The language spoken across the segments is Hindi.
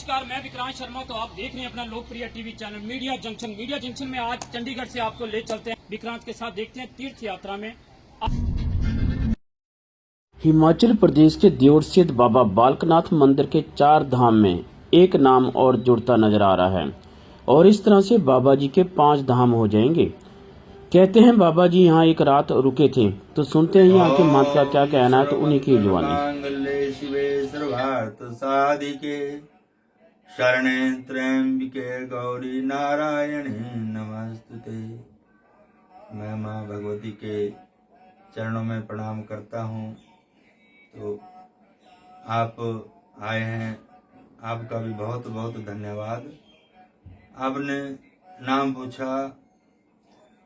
नमस्कार, मैं विक्रांत शर्मा। तो आप देख रहे हैं अपना लोकप्रिय TV channel media junction. Media junction में आज चंडीगढ़ से आपको ले चलते हैं विक्रांत के साथ, देखते हैं तीर्थ यात्रा में। हिमाचल प्रदेश के देओर स्थित बाबा बालकनाथ मंदिर के 4 धाम में एक नाम और जुड़ता नजर आ रहा है और इस तरह से बाबा जी के 5 धाम हो जाएंगे। कहते हैं बाबा जी यहाँ एक रात रुके थे, तो सुनते हैं यहाँ के महंत का क्या कहना है, तो उन्हीं की जुबानी। शिवे सर्वार्थ साधिके शरणे त्र्यंबिके गौरी नारायणी नमस्तुते। मैं माँ भगवती के चरणों में प्रणाम करता हूँ। तो आप आए हैं, आपका भी बहुत बहुत धन्यवाद। आपने नाम पूछा,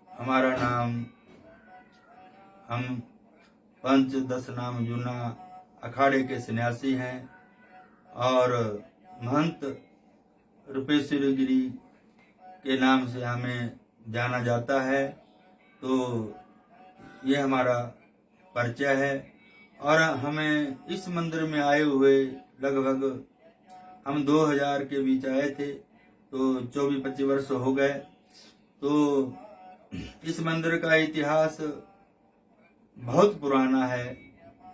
हमारा नाम, हम पंच 10 नाम जूना अखाड़े के सन्यासी हैं और महंत रूपेश्वर गिरी के नाम से हमें जाना जाता है। तो ये हमारा परिचय है और हमें इस मंदिर में आए हुए लगभग हम 2000 के बीच आए थे, तो 24-25 वर्ष हो गए। तो इस मंदिर का इतिहास बहुत पुराना है।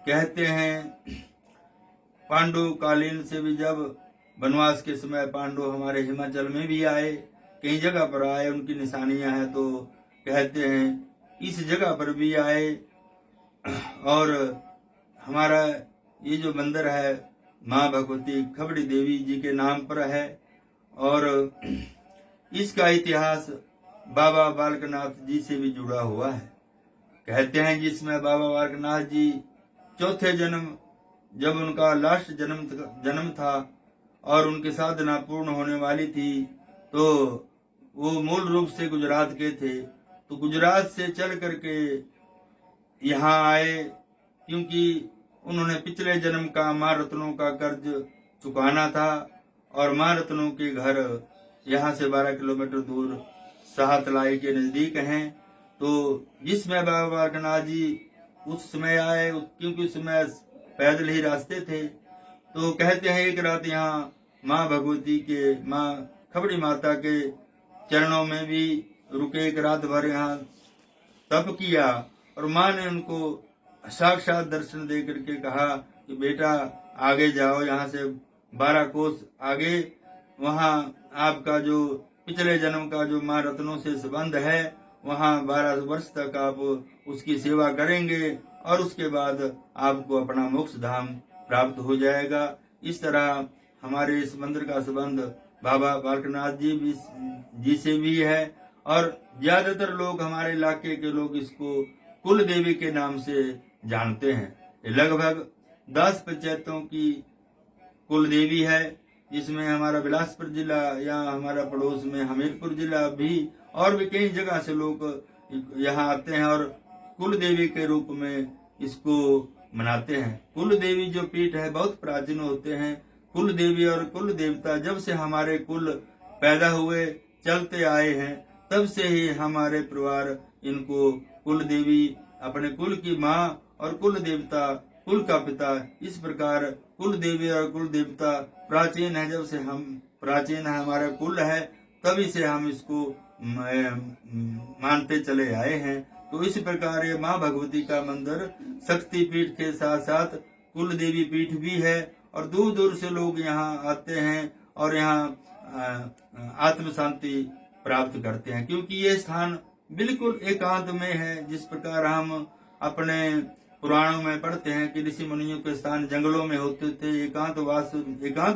कहते हैं पांडु कालीन से भी, जब वनवास के समय पांडु हमारे हिमाचल में भी आए, कई जगह पर आए, उनकी निशानियां हैं। तो कहते हैं इस जगह पर भी आए और हमारा ये जो मंदिर है माँ भगवती खबड़ी देवी जी के नाम पर है और इसका इतिहास बाबा बालकनाथ जी से भी जुड़ा हुआ है। कहते हैं जिसमें बाबा बालकनाथ जी चौथे जन्म, जब उनका लास्ट जन्म था और उनकी साधना पूर्ण होने वाली थी, तो वो मूल रूप से गुजरात के थे। तो गुजरात से चल करके यहाँ आए, क्योंकि उन्होंने पिछले जन्म का माँ रत्नों का कर्ज चुकाना था और माँ रत्नों के घर यहाँ से 12 किलोमीटर दूर साहतलाई के नजदीक हैं। तो जिसमें बाबा बालकनाथ जी उस समय आए, क्योंकि उस समय पैदल ही रास्ते थे। तो कहते हैं एक रात यहाँ माँ भगवती के, माँ खबड़ी माता के चरणों में भी रुके, एक रात भर यहाँ तप किया और माँ ने उनको साक्षात दर्शन दे करके कहा कि बेटा आगे जाओ, यहाँ से 12 कोस आगे, वहाँ आपका जो पिछले जन्म का जो माँ रत्नों से संबंध है, वहाँ 12 वर्ष तक आप उसकी सेवा करेंगे और उसके बाद आपको अपना मोक्ष धाम प्राप्त हो जाएगा। इस तरह हमारे इस मंदिर का संबंध बाबा बालकनाथ जी से भी है और ज्यादातर लोग, हमारे इलाके के लोग, इसको कुल देवी के नाम से जानते हैं। लगभग 10 पंचायतों की कुल देवी है, जिसमें हमारा बिलासपुर जिला या हमारा पड़ोस में हमीरपुर जिला भी, और भी कई जगह से लोग यहाँ आते हैं और कुल देवी के रूप में इसको मनाते हैं। कुल देवी जो पीठ है बहुत प्राचीन होते हैं। कुल देवी और कुल देवता जब से हमारे कुल पैदा हुए चलते आए हैं, तब से ही हमारे परिवार इनको कुल देवी, अपने कुल की माँ और कुल देवता, कुल का पिता, इस प्रकार कुल देवी और कुल देवता प्राचीन है। जब से हम प्राचीन है, हमारा कुल है, तभी से हम इसको मानते चले आए हैं। तो इस प्रकार ये माँ भगवती का मंदिर शक्ति पीठ के साथ साथ कुल देवी पीठ भी है और दूर दूर से लोग यहाँ आते हैं और यहाँ आत्म शांति प्राप्त करते हैं, क्योंकि ये स्थान बिल्कुल एकांत में है। जिस प्रकार हम अपने पुराणों में पढ़ते हैं कि ऋषि मुनियों के स्थान जंगलों में होते थे, एकांत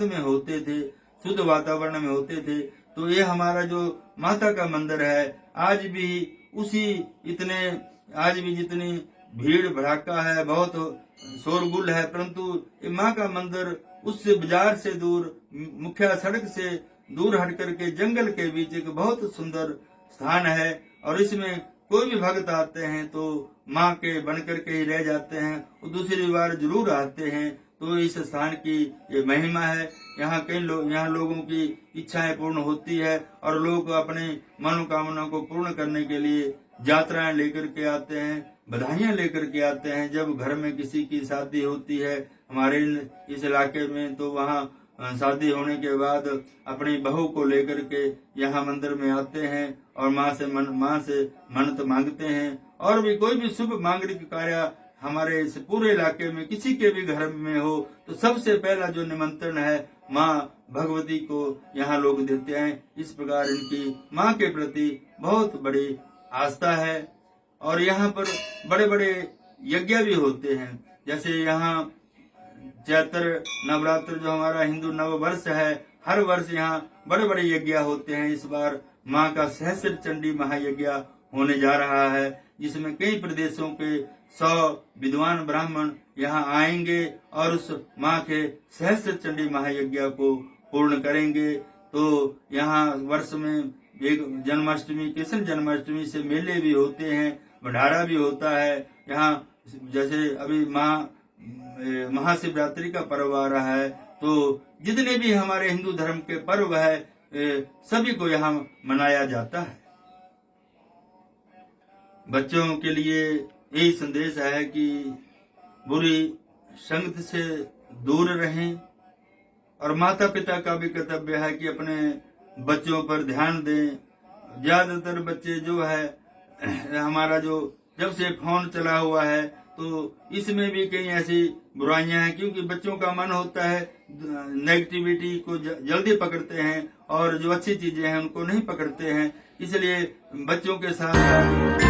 में होते थे, शुद्ध वातावरण में होते थे। तो ये हमारा जो माता का मंदिर है, आज भी जितनी भीड़ भड़ाका है, बहुत शोरगुल है, परंतु ये माँ का मंदिर उससे बाजार से दूर, मुख्य सड़क से दूर हट करके जंगल के बीच एक बहुत सुंदर स्थान है और इसमें कोई भी भक्त आते हैं तो माँ के बन करके ही रह जाते हैं और दूसरी बार जरूर आते हैं। तो इस स्थान की ये महिमा है। यहाँ लोगों की इच्छाएं पूर्ण होती है और लोग अपने मनोकामना को पूर्ण करने के लिए यात्राएं लेकर के आते हैं, बधाइयां लेकर के आते हैं। जब घर में किसी की शादी होती है हमारे इस इलाके में, तो वहाँ शादी होने के बाद अपनी बहू को लेकर के यहाँ मंदिर में आते हैं और माँ से मन्नत मांगते हैं। और भी कोई भी शुभ मांगलिक कार्य हमारे इस पूरे इलाके में किसी के भी घर में हो तो सबसे पहला जो निमंत्रण है माँ भगवती को यहाँ लोग देते हैं। इस प्रकार इनकी माँ के प्रति बहुत बड़ी आस्था है। और यहाँ पर बड़े बड़े यज्ञ भी होते हैं। जैसे यहाँ चैत्र नवरात्र जो हमारा हिंदू नव वर्ष है, हर वर्ष यहाँ बड़े बड़े यज्ञ होते हैं। इस बार माँ का सहस्त्र चंडी महायज्ञ होने जा रहा है, जिसमें कई प्रदेशों के 100 विद्वान ब्राह्मण यहाँ आएंगे और उस माँ के सहस्त्र चंडी महायज्ञ को पूर्ण करेंगे। तो यहाँ वर्ष में एक जन्माष्टमी, कृष्ण जन्माष्टमी से मेले भी होते हैं, भंडारा भी होता है। यहाँ जैसे अभी महाशिवरात्रि का पर्व आ रहा है, तो जितने भी हमारे हिंदू धर्म के पर्व है सभी को यहाँ मनाया जाता है। बच्चों के लिए यही संदेश है कि बुरी संगत से दूर रहें और माता पिता का भी कर्तव्य है कि अपने बच्चों पर ध्यान दें। ज्यादातर बच्चे जो है हमारा जो जब से फोन चला हुआ है तो इसमें भी कई ऐसी बुराइयां हैं, क्योंकि बच्चों का मन होता है नेगेटिविटी को जल्दी पकड़ते हैं और जो अच्छी चीजें हैं उनको नहीं पकड़ते हैं। इसलिए बच्चों के साथ